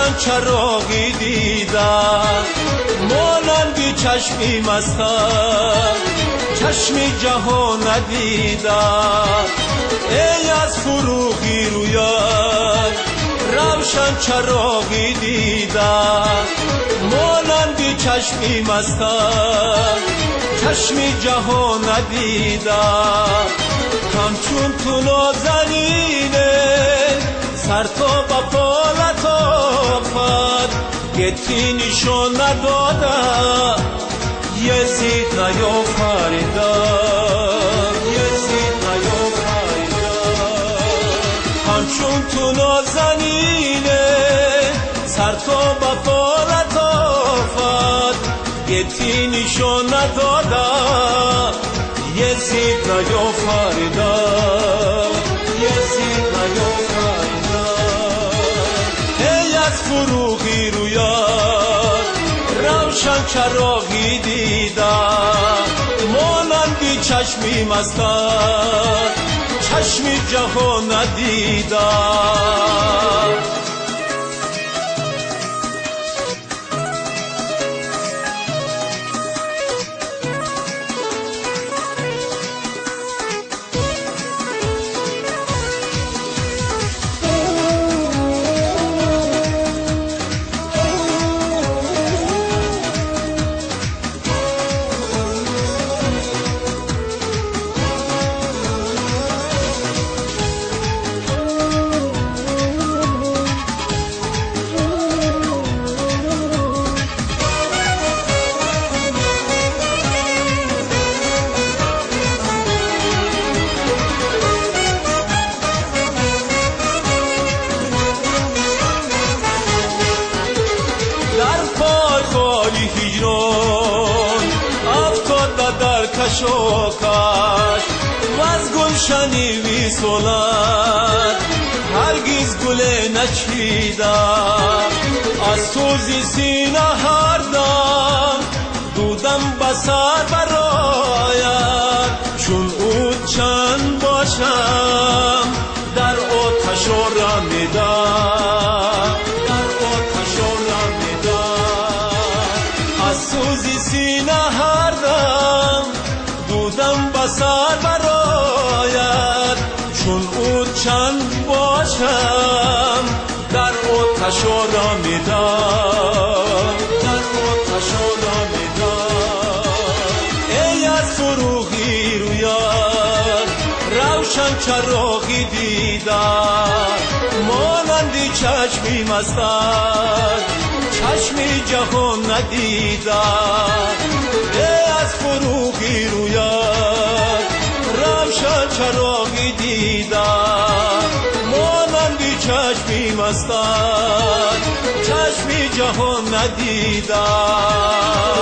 روشن چراغی دیدم مانند چشمی مستم چشمی جهان ندیدم ای از فروغی رویت روشن چراغی دیدم مانند چشمی مستم چشمی جهان ندیدم همچون تو نازنینه سر تا با پالت آفد گتی نشان ندادم یزید نیافریدم یزید نیافریدم همچون تو نازنینه سر تا با پالت آفد گتی نشان ندادم یزید نیافریدم یزید نیافریدم ای از فروغی رویت روشن چراغی دیدم مانندی چشمی مستم چشمی جهان ندیدم افتاد در کشاکش و از گلشنی وی سولد هرگز گل نچیدم از سوزی سینه هر دم دودم بسر برایت چون او چند باشم در آتش رمیدم در آتش رمیدم از سوزی سینه هر دم دودم بسر برایت چون او چند باشم در آتش رمیدم در آتش رمیدم ای از فروغی رویت روشن چراغی دیدم مانندی چشمی مستم چشمی جهان ندیدم ای از فروغی رویت روشن چراغی دیدم مانندی چشمی مستم چشمی جهان ندیدم